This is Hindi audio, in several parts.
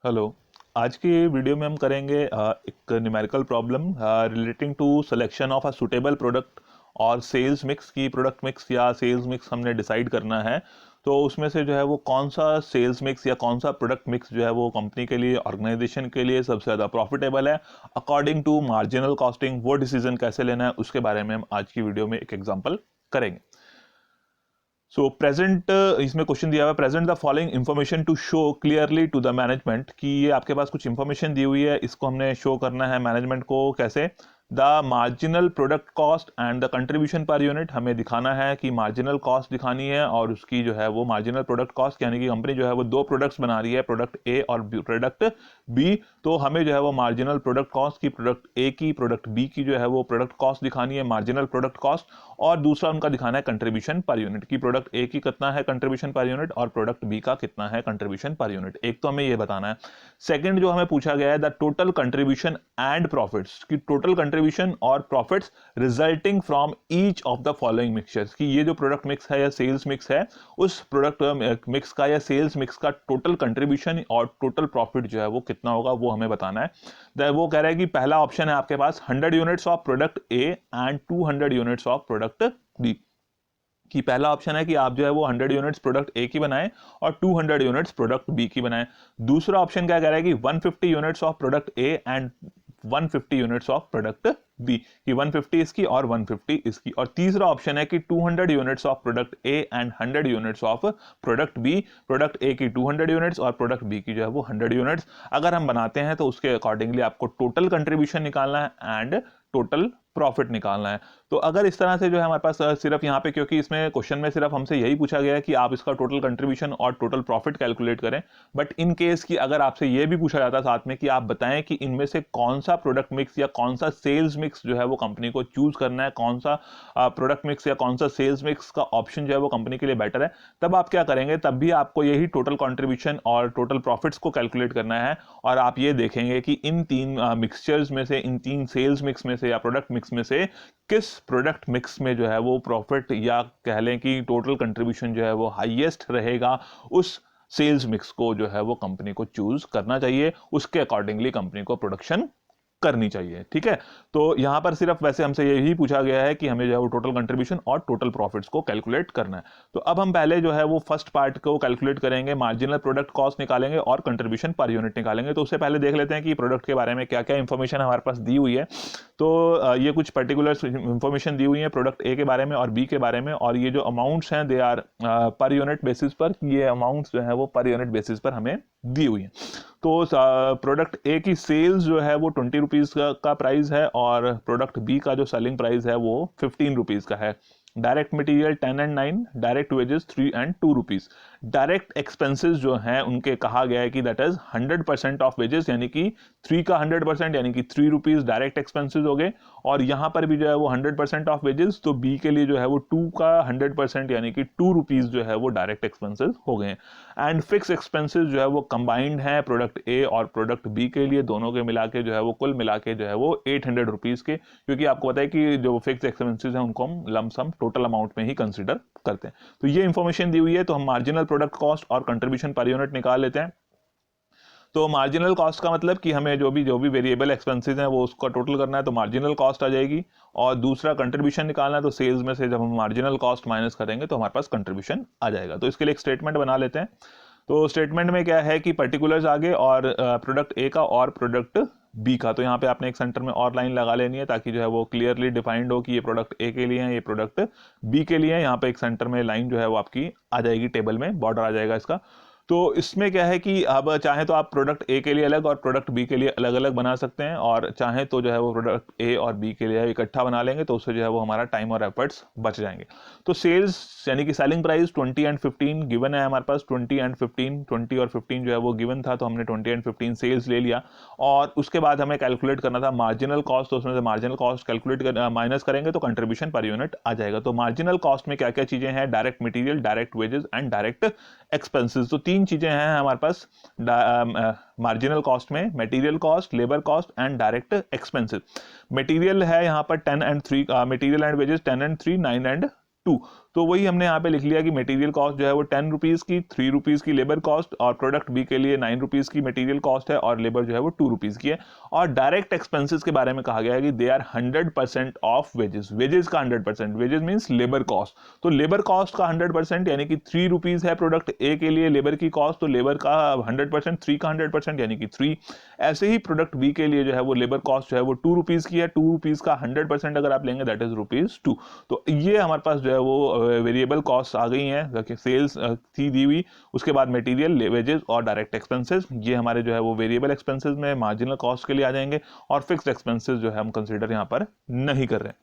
हेलो। आज की वीडियो में हम करेंगे एक numerical problem relating to selection of a suitable product और सेल्स मिक्स की प्रोडक्ट मिक्स या सेल्स मिक्स हमने डिसाइड करना है। तो उसमें से जो है वो कौन सा सेल्स मिक्स या कौन सा प्रोडक्ट मिक्स जो है वो कंपनी के लिए ऑर्गेनाइजेशन के लिए सबसे ज़्यादा प्रॉफिटेबल है अकॉर्डिंग टू मार्जिनल कॉस्टिंग, वो डिसीजन कैसे लेना है उसके बारे में हम आज की वीडियो में एक एग्जाम्पल करेंगे। सो प्रेजेंट इसमें क्वेश्चन दिया हुआ है, present the following information to show clearly to the management, कि ये आपके पास कुछ इन्फॉर्मेशन दी हुई है, इसको हमने शो करना है मैनेजमेंट को। कैसे? The marginal product cost and the contribution per unit, हमें दिखाना है कि मार्जिनल कॉस्ट दिखानी है और उसकी जो है वो मार्जिनल प्रोडक्ट कॉस्ट, यानी कि कंपनी जो है वो दो प्रोडक्ट्स बना रही है, प्रोडक्ट ए और प्रोडक्ट बी। तो हमें जो है वो मार्जिनल प्रोडक्ट कॉस्ट की प्रोडक्ट ए की प्रोडक्ट बी की जो है वो प्रोडक्ट कॉस्ट दिखानी है, मार्जिनल प्रोडक्ट कॉस्ट। और दूसरा उनका दिखाना है कंट्रीब्यूशन पर यूनिट, की प्रोडक्ट ए की कितना है कंट्रीब्यूशन पर यूनिट और प्रोडक्ट बी का कितना है कंट्रीब्यूशन पर यूनिट। एक तो हमें ये बताना है। सेकंड जो हमें पूछा गया है, the total contribution and profits, की टोटल कंट्रीब्यूशन और profits resulting from each of the following mixtures, की ये जो प्रोडक्ट मिक्स है या सेल्स मिक्स है उस प्रोडक्ट मिक्स का या सेल्स मिक्स का टोटल कंट्रीब्यूशन और टोटल प्रॉफिट जो है वो कितना होगा, वो हमें बताना है। वो कह रहा है कि पहला ऑप्शन है आपके पास 100 units of product A and 200 units of product B, कि पहला ऑप्शन है कि आप जो है वो 100 यूनिट्स प्रोडक्ट ए की बनाएं और 200 यूनिट्स प्रोडक्ट बी की बनाएं। दूसरा ऑप्शन क्या कह रहा है कि 150 units of product A and 150 units of product B, कि 150 इसकी और 150 इसकी। और तीसरा ऑप्शन है कि 200 units of product A and 100 units of product B, product A की 200 यूनिट्स और प्रोडक्ट बी की जो है वो 100 यूनिट्स। अगर हम बनाते हैं तो उसके अकॉर्डिंगली आपको टोटल कंट्रीब्यूशन निकालना है एंड टोटल प्रॉफिट निकालना है। तो अगर इस तरह से जो है हमारे पास सिर्फ यहाँ पे, क्योंकि इसमें क्वेश्चन में सिर्फ हमसे यही पूछा गया है कि आप इसका टोटल कंट्रीब्यूशन और टोटल प्रॉफिट कैलकुलेट करें, बट इन केस की अगर आपसे ये भी पूछा जाता साथ में कि आप बताएं कि इनमें से कौन सा प्रोडक्ट मिक्स या कौन सा सेल्स मिक्स जो है वो कंपनी को चूज करना है, कौन सा प्रोडक्ट मिक्स या कौन सा सेल्स मिक्स का ऑप्शन जो है वो कंपनी के लिए बेटर है, तब आप क्या करेंगे, तब भी आपको यही टोटल कंट्रीब्यूशन और टोटल प्रॉफिट्स को कैलकुलेट करना है। और आप ये देखेंगे कि इन तीन मिक्सचर्स में से, इन तीन सेल्स मिक्स में से या प्रोडक्ट मिक्स में से किस प्रोडक्ट मिक्स में जो है वो प्रॉफिट या कह लें कि टोटल कंट्रीब्यूशन जो है वो हाईएस्ट रहेगा, उस सेल्स मिक्स को जो है वो कंपनी को चूज करना चाहिए, उसके अकॉर्डिंगली कंपनी को प्रोडक्शन करनी चाहिए। ठीक है, तो यहां पर सिर्फ वैसे हमसे यही पूछा गया है कि हमें जो है वो टोटल कंट्रीब्यूशन और टोटल प्रॉफिट्स को कैलकुलेट करना है। तो अब हम पहले जो है वो फर्स्ट पार्ट को कैलकुलेट करेंगे, मार्जिनल प्रोडक्ट कॉस्ट निकालेंगे और कंट्रीब्यूशन पर यूनिट निकालेंगे। तो उससे पहले देख लेते हैं कि प्रोडक्ट के बारे में क्या क्या इंफॉर्मेशन हमारे पास दी हुई है। तो ये कुछ पर्टिकुलर इंफॉर्मेशन दी हुई है प्रोडक्ट ए के बारे में और बी के बारे में, और ये जो अमाउंट्स हैं they are per unit basis पर, ये अमाउंट्स जो है वो पर यूनिट बेसिस पर हमें दी हुई है। तो प्रोडक्ट ए की सेल्स जो है वो 20 रुपीज़ का प्राइस है और प्रोडक्ट बी का जो सेलिंग प्राइस है वो 15 रुपीज़ का है। Direct material 10 and 9, direct wages 3 and 2 rupees. Direct expenses जो हैं उनके कहा गया है कि दैट इज 100% ऑफ वेजेस, यानी कि 3 का 100% यानी कि 3 रुपीज़ डायरेक्ट एक्सपेंसेस हो गए। और यहाँ पर भी जो है वो 100% ऑफ वेजेस, तो बी के लिए जो है वो 2 का 100% यानी कि 2 रुपीज़ जो है वो डायरेक्ट एक्सपेंसेस हो गए। एंड फिक्स एक्सपेंसेस जो है वो कंबाइंड है प्रोडक्ट ए और प्रोडक्ट बी के लिए, दोनों के मिला के जो है वो कुल मिला के जो है वो 800 रुपीज़ के, क्योंकि आपको पता है कि जो फिक्स एक्सपेंसेस हैं उनको हम लमसम टोटल अमाउंट में ही कंसिडर करते हैं। तो ये इंफॉर्मेशन दी हुई है, तो हम मार्जिनल प्रोडक्ट कॉस्ट और कंट्रीब्यूशन पर यूनिट निकाल लेते हैं। तो मार्जिनल कॉस्ट का मतलब कि हमें जो भी वेरिएबल एक्सपेंसेस हैं वो उसका टोटल करना है, तो मार्जिनल कॉस्ट आ जाएगी। और दूसरा कंट्रीब्यूशन निकालना है, तो सेल्स में से जब हम मार्जिनल कॉस्ट माइनस करेंगे तो हमारे पास कंट्रीब्यूशन आ जाएगा। तो इसके लिए एक स्टेटमेंट बना लेते हैं। तो स्टेटमेंट में क्या है कि पर्टिकुलर्स आगे और प्रोडक्ट ए का और प्रोडक्ट बी का, तो यहाँ पे आपने एक सेंटर में और लाइन लगा लेनी है ताकि जो है वो क्लियरली डिफाइंड हो कि ये प्रोडक्ट ए के लिए है, ये प्रोडक्ट बी के लिए है। यहाँ पे एक सेंटर में लाइन जो है वो आपकी आ जाएगी, टेबल में बॉर्डर आ जाएगा इसका। तो इसमें क्या है कि अब चाहे तो आप प्रोडक्ट ए के लिए अलग और प्रोडक्ट बी के लिए अलग अलग बना सकते हैं, और चाहे तो जो है वो प्रोडक्ट ए और बी के लिए इकट्ठा बना लेंगे, तो उससे जो है वो हमारा टाइम और एफर्ट्स बच जाएंगे। तो सेल्स यानी कि सेलिंग प्राइस 20 एंड 15 गिवन है हमारे पास, 20 एंड 15, 20 और 15 जो है वो गिवन था, तो हमने 20 एंड 15 सेल्स ले लिया। और उसके बाद हमें कैलकुलेट करना था मार्जिनल कॉस्ट, तो उसमें से मार्जिनल कॉस्ट कैलकुलेट माइनस करेंगे तो कंट्रीब्यूशन पर यूनिट आ जाएगा। तो मार्जिनल कॉस्ट में क्या क्या चीजें हैं, direct material, direct wages and direct expenses. तो तीन चीजें हैं हमारे पास मार्जिनल कॉस्ट में, material cost, labour cost and direct expenses. Material है यहाँ पर 10 and 3, material and wages 10 and 3, 9 and 2। तो वही हमने यहाँ पे लिख लिया कि मटेरियल कॉस्ट जो है वो 10 रुपीज़ की, 3 रुपीज़ की लेबर कॉस्ट, और प्रोडक्ट बी के लिए 9 रुपीज़ की मटेरियल कॉस्ट है और लेबर जो है वो 2 रुपीज़ की है। और डायरेक्ट एक्सपेंसेस के बारे में कहा गया है कि they are 100% of wages, wages का 100%, वेजेस मीन्स लेबर कॉस्ट, तो लेबर कॉस्ट का 100% यानी कि 3 रुपीज़ है प्रोडक्ट ए के लिए लेबर की कॉस्ट, तो लेबर का 100%, 3 का 100% यानी कि 3। ऐसे ही प्रोडक्ट बी के लिए जो है वो लेबर कॉस्ट जो है वो 2 रुपीज़ की है, 2 रुपीज़ का 100% अगर आप लेंगे दैट इज ₹2। तो ये हमारे पास जो है वो वेरिएबल कॉस्ट आ गई हैं, सेल्स थी दी हुई, उसके बाद मटेरियल, वेजेस और डायरेक्ट एक्सपेंसेस, ये हमारे जो है वो वेरिएबल एक्सपेंसेस में मार्जिनल कॉस्ट के लिए आ जाएंगे, और फिक्स्ड एक्सपेंसेस जो है हम कंसीडर यहाँ पर नहीं कर रहे हैं।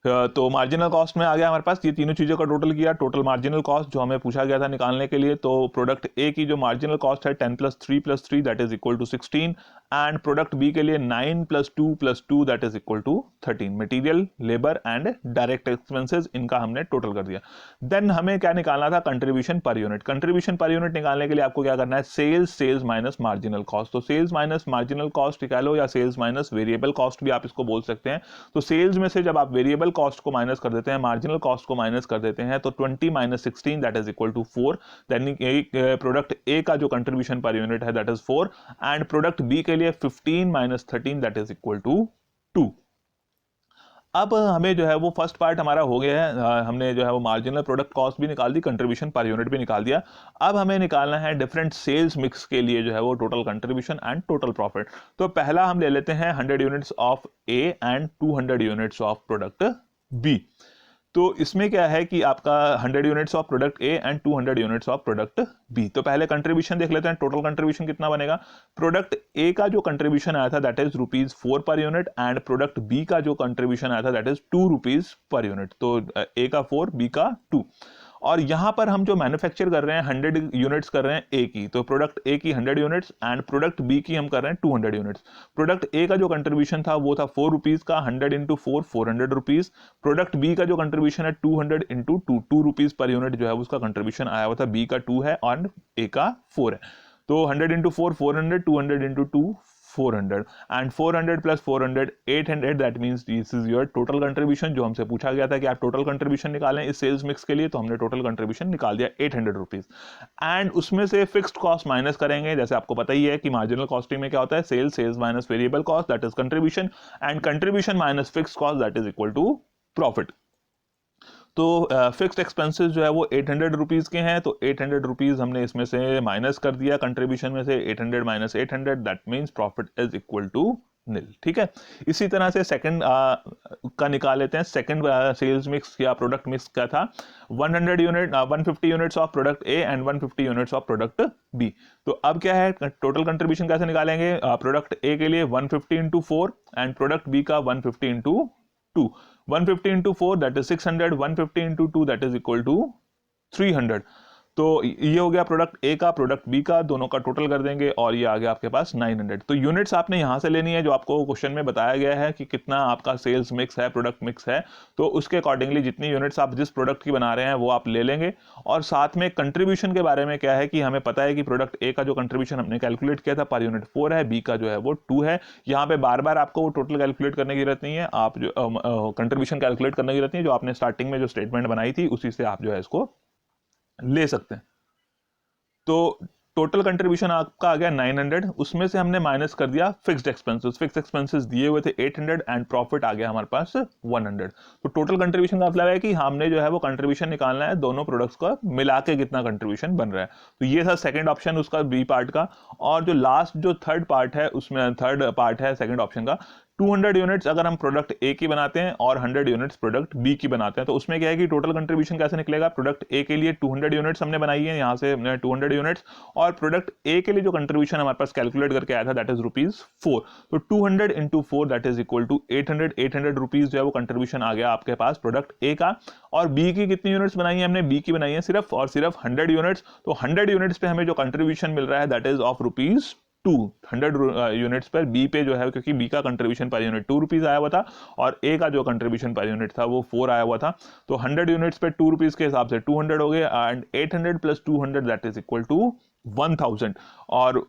तो मार्जिनल कॉस्ट में आ गया हमारे पास, ये तीनों चीज़ों का टोटल किया, टोटल मार्जिनल कॉस्ट जो हमें पूछा गया था निकालने के लिए। तो प्रोडक्ट ए की जो मार्जिनल कॉस्ट है 10 + 3 that is equal to 16, and product B के लिए 9 + 2 that is equal to 13। Material, labour and direct expenses, इनका हमने टोटल कर दिया। देन हमें क्या निकालना था, contribution per unit. Contribution per unit निकालने के लिए आपको क्या करना है, सेल्स माइनस मार्जिनल कॉस्ट। तो सेल्स माइनस मार्जिनल कॉस्ट निकालो, या सेल्स माइनस वेरिएबल कॉस्ट भी आप इसको बोल सकते हैं। तो सेल्स में से जब आप वेरिएबल कॉस्ट को माइनस कर देते हैं, मार्जिनल कॉस्ट को माइनस कर देते हैं, तो 20 - 16 that is equal to 4। Then product A का जो कंट्रीब्यूशन पर यूनिट है that is 4, and product B के लिए 15 - 13 दैट इज इक्वल टू 2। अब हमें जो है वो फर्स्ट पार्ट हमारा हो गया है, हमने जो है वो मार्जिनल प्रोडक्ट कॉस्ट भी निकाल दी, कंट्रीब्यूशन पर यूनिट भी निकाल दिया। अब हमें निकालना है डिफरेंट सेल्स मिक्स के लिए जो है वो total contribution and total profit. तो पहला हम ले लेते हैं 100 units of A and 200 units of product B. तो इसमें क्या है कि आपका 100 units of product A and 200 units of product B. तो पहले कंट्रीब्यूशन देख लेते हैं, टोटल कंट्रीब्यूशन कितना बनेगा। प्रोडक्ट ए का जो कंट्रीब्यूशन आया था that is ₹4 per unit, and product B का जो कंट्रीब्यूशन आया था दैट इज ₹2 पर यूनिट। तो ए का 4, बी का 2। और यहां पर हम जो मैन्युफैक्चर कर रहे हैं 100 यूनिट्स कर रहे हैं ए की, तो प्रोडक्ट ए की 100 यूनिट्स एंड प्रोडक्ट बी की हम कर रहे हैं 200 यूनिट्स। प्रोडक्ट ए का जो कंट्रीब्यूशन था वो था ₹4 का, 100 × 4 400 रुपीज। प्रोडक्ट बी का जो कंट्रीब्यूशन है 200 × 2 ₹2 पर यूनिट जो है उसका कंट्रीब्यूशन आया हुआ था, बी का 2 है और ए का 4 है। तो 100 × 4 400, 200 × 2 400, and 400 + 400 800, that means this is your total contribution. जो हमसे पूछा गया था कि आप टोटल कंट्रीब्यूशन निकालें इस सेल्स मिक्स के लिए, तो हमने टोटल कंट्रीब्यूशन निकाल दिया 800 रुपीज। एंड उसमें से फिक्स्ड कॉस्ट माइनस करेंगे, जैसे आपको पता ही है कि मार्जिनल कॉस्टिंग में क्या होता है, sales minus variable cost that is contribution, and contribution minus fixed cost that is equal to profit. तो फिक्स्ड एक्सपेंसेस जो है वो 800 रुपीज़ के हैं, तो 800 रुपीज़ हमने इसमें से माइनस कर दिया कंट्रीब्यूशन में से, 800 - 800 that means profit is equal to nil. ठीक है, इसी तरह से सेकंड का निकाल लेते हैं। सेकंड सेल्स मिक्स या प्रोडक्ट मिक्स क्या था, 150 units of product A and 150 units of product B. तो अब क्या है, टोटल कंट्रीब्यूशन कैसे निकालेंगे, प्रोडक्ट ए के लिए 150 × 4 एंड प्रोडक्ट बी का 150 × 2। 150 × 4 that is 600, 150 × 2 that is equal to 300। तो ये हो गया प्रोडक्ट ए का, प्रोडक्ट बी का, दोनों का टोटल कर देंगे और ये आ गया आपके पास 900। तो यूनिट्स आपने यहां से लेनी है जो आपको क्वेश्चन में बताया गया है कि कितना आपका सेल्स मिक्स है, प्रोडक्ट मिक्स है, तो उसके अकॉर्डिंगली जितनी यूनिट्स आप जिस प्रोडक्ट की बना रहे हैं वो आप ले लेंगे। और साथ में कंट्रीब्यूशन के बारे में क्या है कि हमें पता है कि प्रोडक्ट ए का जो कंट्रीब्यूशन हमने कैलकुलेट किया था पर यूनिट 4 है, बी का जो है वो 2 है। यहाँ पे बार बार आपको वो टोटल कैलकुलेट करने की जरूरत नहीं है, आप जो कंट्रीब्यूशन कैलकुलेट करने की जरूरत नहीं है, जो आपने स्टार्टिंग में जो स्टेटमेंट बनाई थी उसी से आप जो है इसको ले सकते हैं। तो टोटल कंट्रीब्यूशन आपका आ गया 900, उसमें से हमने माइनस कर दिया फिक्स्ड एक्सपेंसेस। फिक्स्ड एक्सपेंसेस दिए हुए थे 800 एंड प्रॉफिट आ गया हमारे पास 100। तो टोटल कंट्रीब्यूशन का मतलब है कि हमने जो है वो कंट्रीब्यूशन निकालना है दोनों प्रोडक्ट्स का मिला के कितना कंट्रीब्यूशन बन रहा है। तो ये था सेकंड ऑप्शन उसका बी पार्ट का। और जो लास्ट जो थर्ड पार्ट है उसमें थर्ड पार्ट है सेकंड ऑप्शन का, 200 यूनिट्स अगर हम प्रोडक्ट ए की बनाते हैं और 100 यूनिट्स प्रोडक्ट बी की बनाते हैं, तो उसमें क्या है कि टोटल कंट्रीब्यूशन कैसे निकलेगा, प्रोडक्ट ए के लिए 200 यूनिट्स हमने बनाई है, यहाँ से 200 यूनिट्स, और प्रोडक्ट ए के लिए जो कंट्रीब्यूशन हमारे पास कैलकुलेट करके आया था दैट इज ₹4। तो 200 × 4 that is equal to 800। 800 rupees जो है वो कंट्रीब्यूशन आ गया आपके पास प्रोडक्ट ए का। और बी की कितनी यूनिट्स बनाई है हमने, बी की बनाई है सिर्फ और सिर्फ 100 यूनिट्स। तो 100 यूनिट्स पे हमें जो कंट्रीब्यूशन मिल रहा है दैट इज ऑफ ₹2। 100 यूनिट्स पर बी पे जो है, क्योंकि बी का कंट्रीब्यूशन पर यूनिट ₹2 आया हुआ था और ए का जो कंट्रीब्यूशन पर यूनिट था वो 4 आया हुआ था। तो 100 यूनिट्स पे ₹2 के हिसाब से 200 हो गए, and 800 + 200 that is equal to 1000। और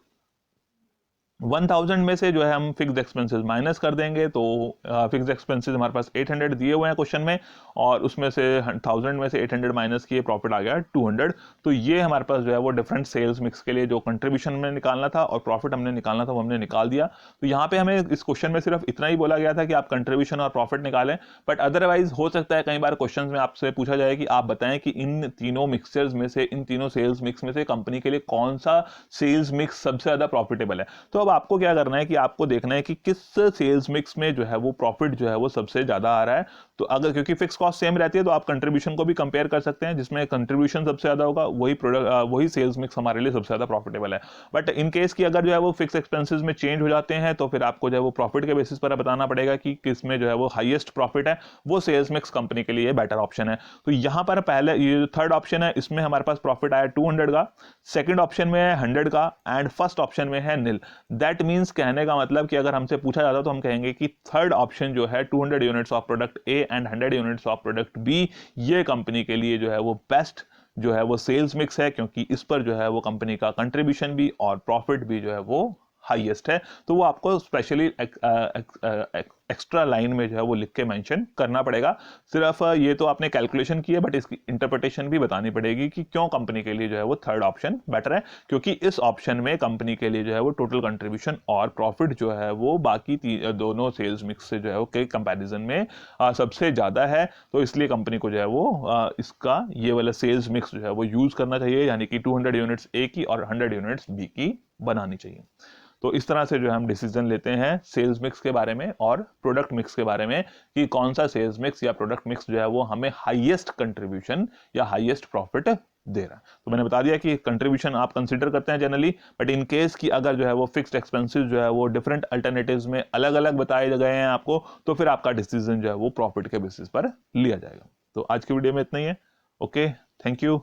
1000 में से जो है हम फिक्स्ड एक्सपेंसेस माइनस कर देंगे, तो फिक्स्ड एक्सपेंसेस हमारे पास 800 दिए हुए हैं क्वेश्चन में, और उसमें से 1000 में से 800 माइनस किए, प्रॉफिट आ गया 200। तो ये हमारे पास जो है वो डिफरेंट सेल्स मिक्स के लिए जो कंट्रीब्यूशन में निकालना था और प्रॉफिट हमने निकालना था वो हमने निकाल दिया। तो यहाँ पे हमें इस क्वेश्चन में सिर्फ इतना ही बोला गया था कि आप कंट्रीब्यूशन और प्रॉफिट निकालें, बट अदरवाइज हो सकता है कई बार क्वेश्चन में आपसे पूछा जाए कि आप बताएं कि इन तीनों मिक्सचर्स में से, इन तीनों सेल्स मिक्स में से कंपनी के लिए कौन सा सेल्स मिक्स सबसे ज्यादा प्रॉफिटेबल है। तो अब आपको क्या करना है कि आपको देखना है कि किस सेल्स मिक्स में जो है वो प्रॉफिट जो है वो सबसे ज्यादा आ रहा है। तो अगर, क्योंकि फिक्स कॉस्ट सेम रहती है, तो आप कंट्रीब्यूशन को भी कंपेयर कर सकते हैं, जिसमें कंट्रीब्यूशन सबसे ज्यादा होगा वही प्रोडक्ट, वही सेल्स मिक्स हमारे लिए सबसे ज्यादा प्रॉफिटेबल है। बट इन केस की अगर जो है वो फिक्स एक्सपेंसेस में चेंज हो जाते हैं, तो फिर आपको जो है वो प्रॉफिट के बेसिस पर बताना पड़ेगा कि किस में जो है वो हाईएस्ट प्रॉफिट है, वो सेल्स मिक्स कंपनी के लिए बेटर ऑप्शन है। तो यहां पर पहले ये जो थर्ड ऑप्शन है, इसमें हमारे पास प्रॉफिट आया 200 का, सेकंड ऑप्शन में है 100 का, एंड फर्स्ट ऑप्शन में है निल। दैट मींस, कहने का मतलब कि अगर हमसे पूछा जाता तो हम कहेंगे कि थर्ड ऑप्शन जो है 200 units of product A and 100 units of product B, ये कंपनी के लिए जो है वो बेस्ट जो है वो सेल्स मिक्स है, क्योंकि इस पर जो है वो कंपनी का कंट्रीब्यूशन भी और प्रॉफिट भी जो है वो हाईएस्ट है। तो वो आपको स्पेशली एक्स्ट्रा लाइन में जो है वो लिख के मेंशन करना पड़ेगा। सिर्फ ये तो आपने कैलकुलेशन की है, बट इसकी इंटरप्रिटेशन भी बतानी पड़ेगी कि क्यों कंपनी के लिए जो है वो थर्ड ऑप्शन बेटर है, क्योंकि इस ऑप्शन में कंपनी के लिए जो है वो टोटल कंट्रीब्यूशन और प्रॉफिट जो है वो बाकी दोनों सेल्स मिक्स से जो है वो के कंपैरिजन में सबसे ज्यादा है। तो इसलिए कंपनी को जो है वो इसका ये वाला सेल्स मिक्स जो है वो यूज करना चाहिए, यानी कि 200 यूनिट्स ए की और 100 यूनिट्स बी की बनानी चाहिए। तो इस तरह से जो है हम डिसीजन लेते हैं सेल्स मिक्स के बारे में और प्रोडक्ट मिक्स के बारे में, कि कौन सा सेल्स मिक्स या प्रोडक्ट मिक्स जो है वो हमें हाईएस्ट कंट्रीब्यूशन या हाईएस्ट प्रॉफिट दे रहा है। तो मैंने बता दिया कि कंट्रीब्यूशन आप कंसीडर करते हैं जनरली, बट इन केस कि अगर जो है वो फिक्स्ड एक्सपेंसेस जो है वो डिफरेंट अल्टरनेटिव्स में अलग अलग बताए गए हैं आपको, तो फिर आपका डिसीजन जो है वो प्रॉफिट के बेसिस पर लिया जाएगा। तो आज की वीडियो में इतना ही है। Okay, thank you.